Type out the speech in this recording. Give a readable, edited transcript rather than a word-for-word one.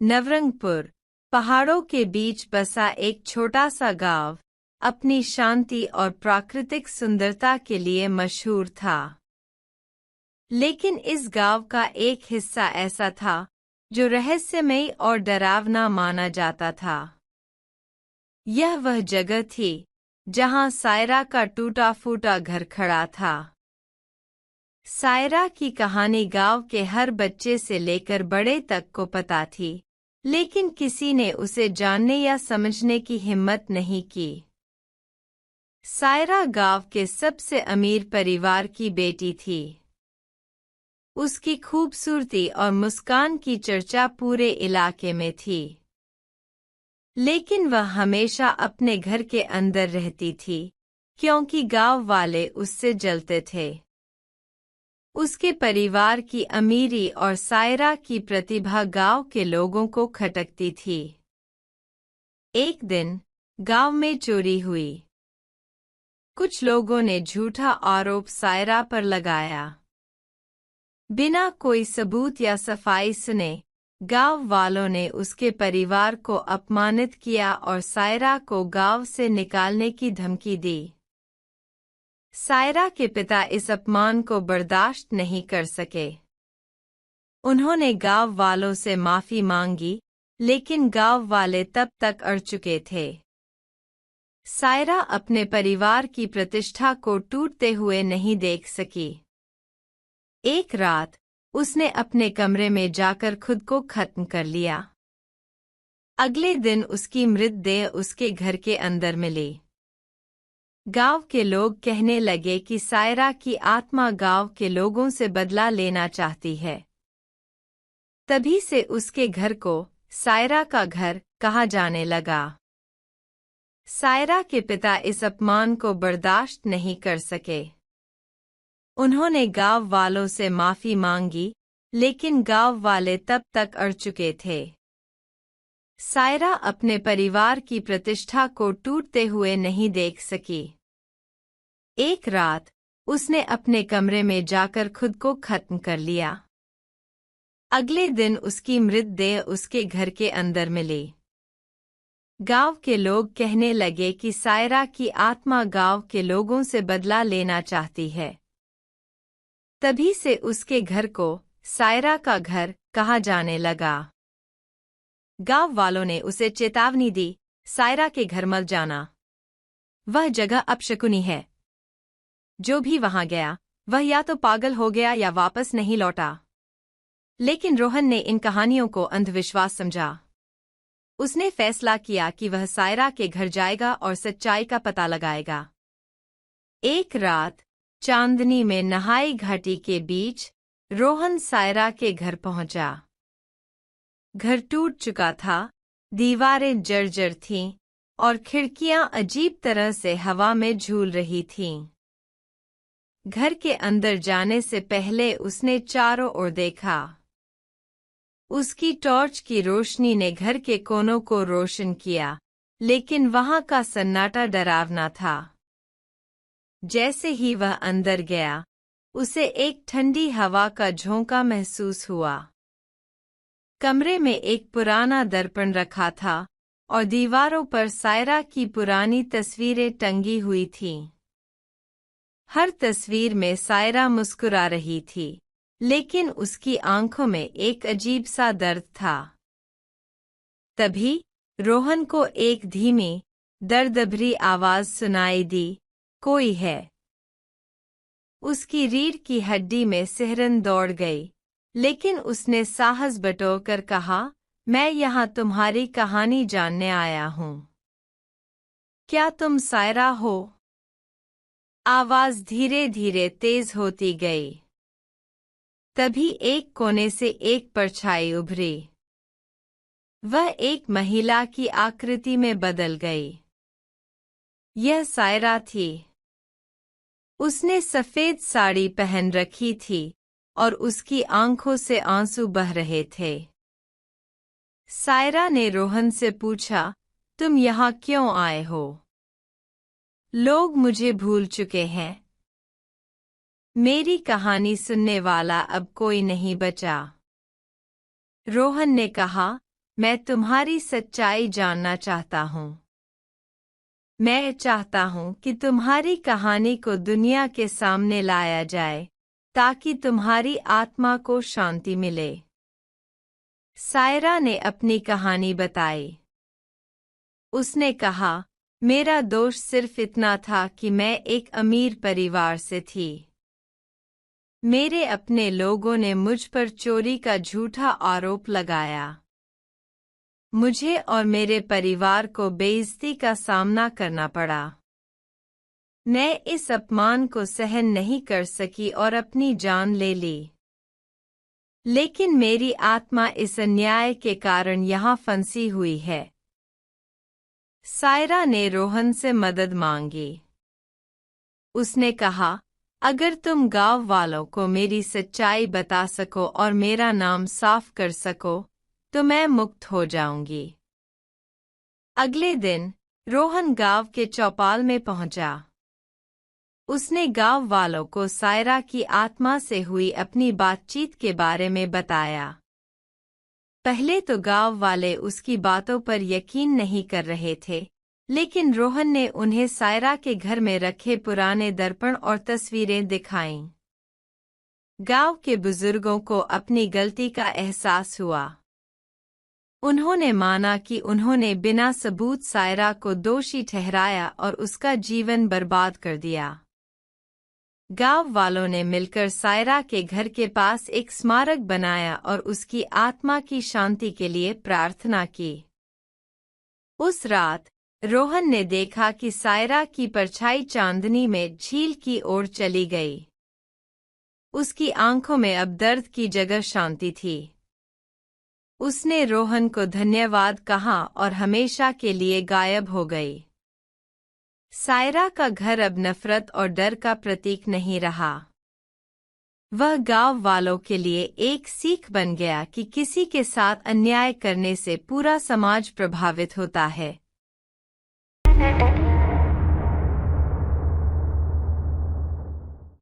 नवरंगपुर, पहाड़ों के बीच बसा एक छोटा सा गांव, अपनी शांति और प्राकृतिक सुंदरता के लिए मशहूर था। लेकिन इस गांव का एक हिस्सा ऐसा था जो रहस्यमयी और डरावना माना जाता था। यह वह जगह थी जहां सायरा का टूटा-फूटा घर खड़ा था। सायरा की कहानी गांव के हर बच्चे से लेकर बड़े तक को पता थी, लेकिन किसी ने उसे जानने या समझने की हिम्मत नहीं की। सायरा गांव के सबसे अमीर परिवार की बेटी थी। उसकी खूबसूरती और मुस्कान की चर्चा पूरे इलाके में थी। लेकिन वह हमेशा अपने घर के अंदर रहती थी, क्योंकि गांव वाले उससे जलते थे। उसके परिवार की अमीरी और सायरा की प्रतिभा गांव के लोगों को खटकती थी। एक दिन गांव में चोरी हुई। कुछ लोगों ने झूठा आरोप सायरा पर लगाया। बिना कोई सबूत या सफाई सुने गांव वालों ने उसके परिवार को अपमानित किया और सायरा को गांव से निकालने की धमकी दी। सायरा के पिता इस अपमान को बर्दाश्त नहीं कर सके। उन्होंने गांव वालों से माफी मांगी, लेकिन गांव वाले तब तक अड़ चुके थे। सायरा अपने परिवार की प्रतिष्ठा को टूटते हुए नहीं देख सकी। एक रात उसने अपने कमरे में जाकर खुद को खत्म कर लिया। अगले दिन उसकी मृतदेह उसके घर के अंदर मिली। गांव के लोग कहने लगे कि सायरा की आत्मा गांव के लोगों से बदला लेना चाहती है। तभी से उसके घर को सायरा का घर कहा जाने लगा। सायरा के पिता इस अपमान को बर्दाश्त नहीं कर सके। उन्होंने गांव वालों से माफी मांगी, लेकिन गांव वाले तब तक अड़ चुके थे। सायरा अपने परिवार की प्रतिष्ठा को टूटते हुए नहीं देख सकी। एक रात उसने अपने कमरे में जाकर खुद को खत्म कर लिया। अगले दिन उसकी मृतदेह उसके घर के अंदर मिली। गांव के लोग कहने लगे कि सायरा की आत्मा गांव के लोगों से बदला लेना चाहती है। तभी से उसके घर को सायरा का घर कहा जाने लगा। गांव वालों ने उसे चेतावनी दी, सायरा के घर मत जाना। वह जगह अपशकुनी है। जो भी वहां गया वह या तो पागल हो गया या वापस नहीं लौटा। लेकिन रोहन ने इन कहानियों को अंधविश्वास समझा। उसने फैसला किया कि वह सायरा के घर जाएगा और सच्चाई का पता लगाएगा। एक रात चांदनी में नहाई घाटी के बीच रोहन सायरा के घर पहुंचा। घर टूट चुका था, दीवारें जर्जर थीं और खिड़कियां अजीब तरह से हवा में झूल रही थीं। घर के अंदर जाने से पहले उसने चारों ओर देखा। उसकी टॉर्च की रोशनी ने घर के कोनों को रोशन किया, लेकिन वहां का सन्नाटा डरावना था। जैसे ही वह अंदर गया, उसे एक ठंडी हवा का झोंका महसूस हुआ। कमरे में एक पुराना दर्पण रखा था और दीवारों पर सायरा की पुरानी तस्वीरें टंगी हुई थीं। हर तस्वीर में सायरा मुस्कुरा रही थी, लेकिन उसकी आंखों में एक अजीब सा दर्द था। तभी रोहन को एक धीमी, दर्द-भरी आवाज सुनाई दी, कोई है। उसकी रीढ़ की हड्डी में सिहरन दौड़ गई, लेकिन उसने साहस बटोरकर कहा, मैं यहाँ तुम्हारी कहानी जानने आया हूँ। क्या तुम सायरा हो? आवाज धीरे धीरे तेज होती गई। तभी एक कोने से एक परछाई उभरी। वह एक महिला की आकृति में बदल गई। यह सायरा थी। उसने सफेद साड़ी पहन रखी थी और उसकी आंखों से आंसू बह रहे थे। सायरा ने रोहन से पूछा, तुम यहाँ क्यों आए हो? लोग मुझे भूल चुके हैं। मेरी कहानी सुनने वाला अब कोई नहीं बचा। रोहन ने कहा, मैं तुम्हारी सच्चाई जानना चाहता हूँ। मैं चाहता हूँ कि तुम्हारी कहानी को दुनिया के सामने लाया जाए ताकि तुम्हारी आत्मा को शांति मिले। सायरा ने अपनी कहानी बताई। उसने कहा, मेरा दोष सिर्फ इतना था कि मैं एक अमीर परिवार से थी। मेरे अपने लोगों ने मुझ पर चोरी का झूठा आरोप लगाया। मुझे और मेरे परिवार को बेइज्जती का सामना करना पड़ा। मैं इस अपमान को सहन नहीं कर सकी और अपनी जान ले ली। लेकिन मेरी आत्मा इस अन्याय के कारण यहाँ फंसी हुई है। सायरा ने रोहन से मदद मांगी। उसने कहा, अगर तुम गांव वालों को मेरी सच्चाई बता सको और मेरा नाम साफ कर सको तो मैं मुक्त हो जाऊंगी। अगले दिन रोहन गांव के चौपाल में पहुंचा। उसने गांव वालों को सायरा की आत्मा से हुई अपनी बातचीत के बारे में बताया। पहले तो गांव वाले उसकी बातों पर यकीन नहीं कर रहे थे, लेकिन रोहन ने उन्हें सायरा के घर में रखे पुराने दर्पण और तस्वीरें दिखाईं। गांव के बुजुर्गों को अपनी गलती का एहसास हुआ। उन्होंने माना कि उन्होंने बिना सबूत सायरा को दोषी ठहराया और उसका जीवन बर्बाद कर दिया। गांव वालों ने मिलकर सायरा के घर के पास एक स्मारक बनाया और उसकी आत्मा की शांति के लिए प्रार्थना की। उस रात रोहन ने देखा कि सायरा की परछाई चांदनी में झील की ओर चली गई। उसकी आंखों में अब दर्द की जगह शांति थी। उसने रोहन को धन्यवाद कहा और हमेशा के लिए गायब हो गई। सायरा का घर अब नफरत और डर का प्रतीक नहीं रहा। वह गांव वालों के लिए एक सीख बन गया कि किसी के साथ अन्याय करने से पूरा समाज प्रभावित होता है।